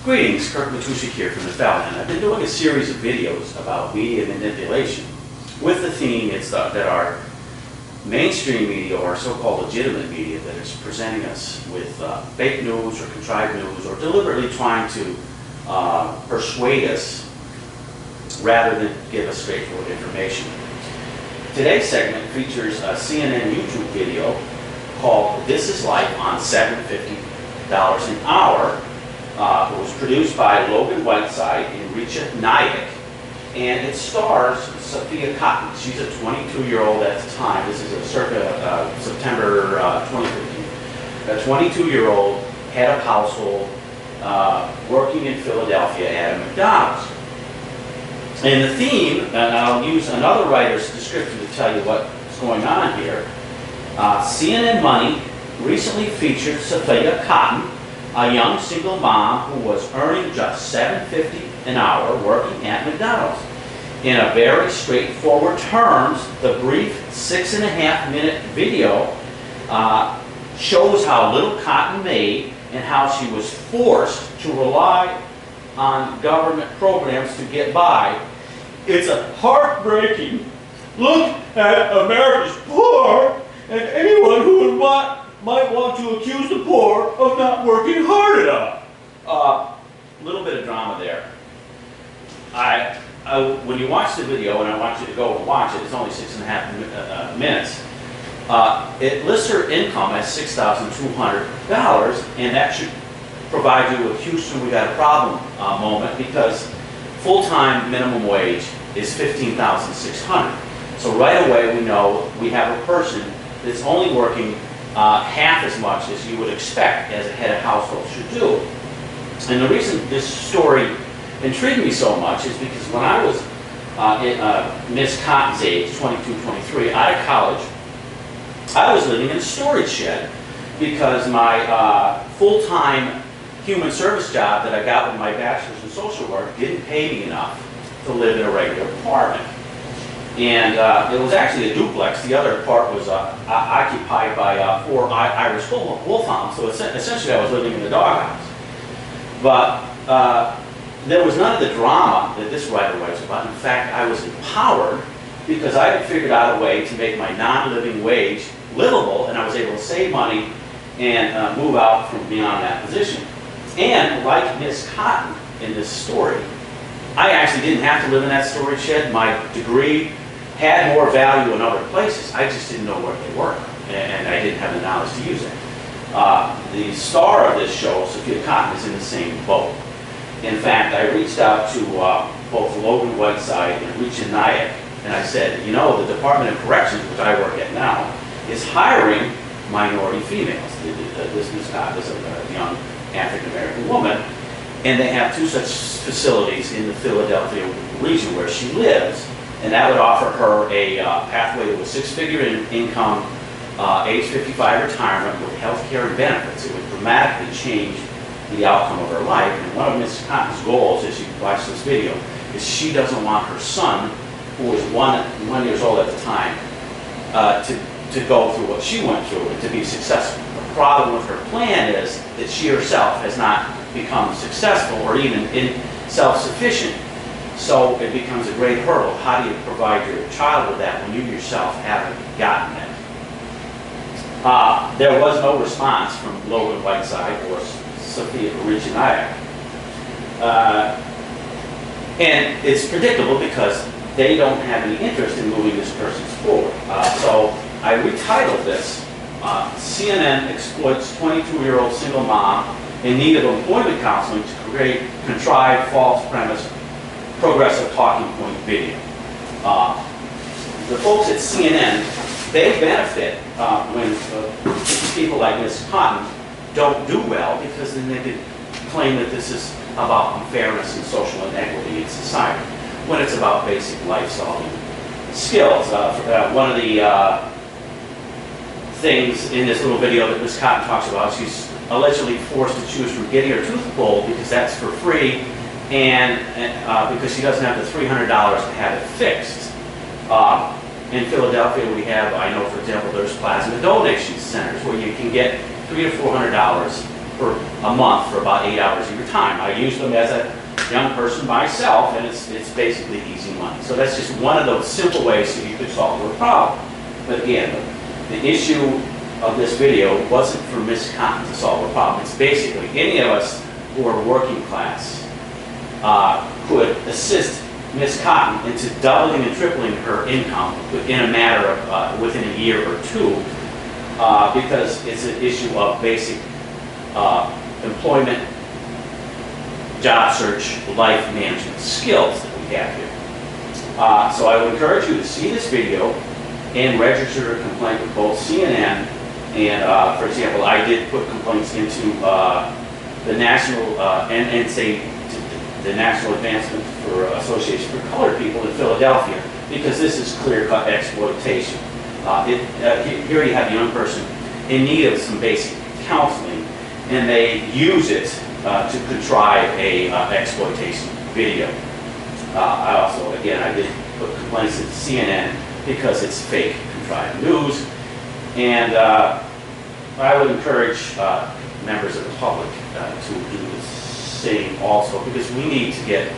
Greetings, Kirk Matuszek here from the Valley, and I've been doing a series of videos about media manipulation with the theme that our mainstream media, or so-called legitimate media, that is presenting us with fake news or contrived news, or deliberately trying to persuade us rather than give us straightforward information. Today's segment features a CNN YouTube video called "This Is Life on $750 an Hour." It was produced by Logan Whiteside and Richa Nayak, and it stars Sophia Cotton. She's a 22-year-old at the time. This is a circa September 2015. A 22-year-old head of household working in Philadelphia at a McDonald's. And the theme, and I'll use another writer's description to tell you what's going on here. CNN Money recently featured Sophia Cotton, a young single mom who was earning just $7.50 an hour working at McDonald's. In a very straightforward terms, the brief 6.5-minute video shows how little Cotton made and how she was forced to rely on government programs to get by. It's a heartbreaking look at America's poor, and anyone who would might want to accuse the poor of not working hard enough. A little bit of drama there. When you watch the video, and I want you to go and watch it, it's only 6.5 minutes. It lists her income as $6,200, and that should provide you with Houston, we got a problem moment, because full-time minimum wage is $15,600. So right away we know we have a person that's only working half as much as you would expect as a head of household should do. And the reason this story intrigued me so much is because when I was Miss Cotton's age, 22, 23, out of college, I was living in a storage shed because my full-time human service job that I got with my bachelor's in social work didn't pay me enough to live in a regular apartment. And it was actually a duplex. The other part was occupied by 4 Irish wolfhounds. So essentially I was living in the doghouse. But there was none of the drama that this writer writes about. In fact, I was empowered because I had figured out a way to make my non-living wage livable, and I was able to save money and move out from beyond that position. And like Miss Cotton in this story, I actually didn't have to live in that storage shed. My degree had more value in other places. I just didn't know where they were, and I didn't have the knowledge to use it. The star of this show, Sophia Cotton, is in the same boat. In fact, I reached out to both Logan Whiteside and Richa Nayak, and I said, you know, the Department of Corrections, which I work at now, is hiring minority females. This Ms. Cotton is a young African-American woman, and they have 2 such facilities in the Philadelphia region where she lives, and that would offer her a pathway to a 6-figure income, age 55 retirement with health care and benefits. It would dramatically change the outcome of her life. And one of Ms. Cotton's goals, as you watch this video, is she doesn't want her son, who was one years old at the time, to go through what she went through and to be successful. The problem with her plan is that she herself has not become successful or even self-sufficient. So it becomes a great hurdle. How do you provide your child with that when you yourself haven't gotten it? There was no response from Logan Whiteside or Sophia Richa Nayak. And it's predictable because they don't have any interest in moving this person forward. So I retitled this, CNN Exploits 22-Year-Old Single Mom in Need of Employment Counseling to Create Contrived False Premise Progressive Talking Point Video. The folks at CNN, they benefit when people like Ms. Cotton don't do well, because then they could claim that this is about unfairness and social inequity in society, when it's about basic life-solving skills. One of the things in this little video that Ms. Cotton talks about, she's allegedly forced to choose from getting her tooth pulled because that's for free, and because she doesn't have the $300 to have it fixed. In Philadelphia, we have, I know for example, there's plasma donation centers where you can get $300 to $400 per a month for about 8 hours of your time. I use them as a young person myself, and it's basically easy money. So that's just one of those simple ways that you could solve a problem. But again, the issue of this video wasn't for Miss Cotton to solve a problem. It's basically any of us who are working class could assist Miss Cotton into doubling and tripling her income in a matter of within a year or two, because it's an issue of basic employment, job search, life management skills that we have here. So I would encourage you to see this video and register a complaint with both CNN and, for example, I did put complaints into the National and say the National Advancement for Association for Colored People in Philadelphia, because this is clear-cut exploitation. Here you have a young person in need of some basic counseling, and they use it to contrive a exploitation video. I also, again, I did put complaints at CNN because it's fake, contrived news, and I would encourage members of the public to do the same also, because we need to get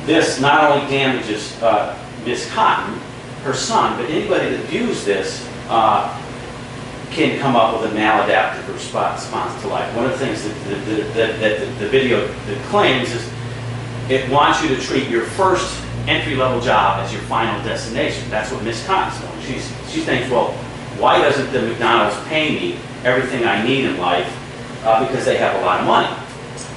this not only damages Miss Cotton, her son, but anybody that views this can come up with a maladaptive response to life. One of the things that the video that claims is it wants you to treat your first entry-level job as your final destination. That's what Miss Cotton's doing. She thinks, well, why doesn't the McDonald's pay me everything I need in life because they have a lot of money?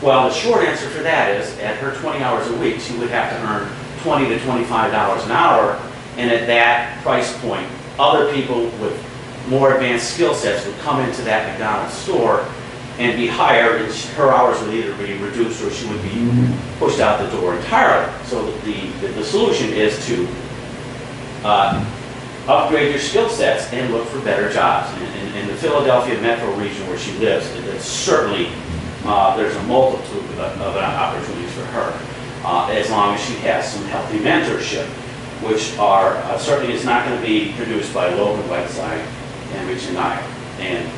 Well, the short answer for that is at her 20 hours a week, she would have to earn $20 to $25 an hour, and at that price point, other people with more advanced skill sets would come into that McDonald's store and be hired, and her hours would either be reduced or she would be pushed out the door entirely. So the solution is to upgrade your skill sets and look for better jobs. In the Philadelphia metro region where she lives, it's certainly there's a multitude of opportunities for her, as long as she has some healthy mentorship, which are certainly is not going to be produced by Logan Whiteside and Rich and I. And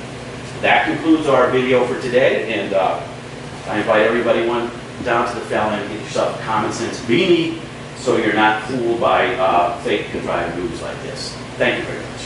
that concludes our video for today, and I invite everybody down to the Fallon and get yourself a common sense beanie so you're not fooled by fake contrived news like this. Thank you very much.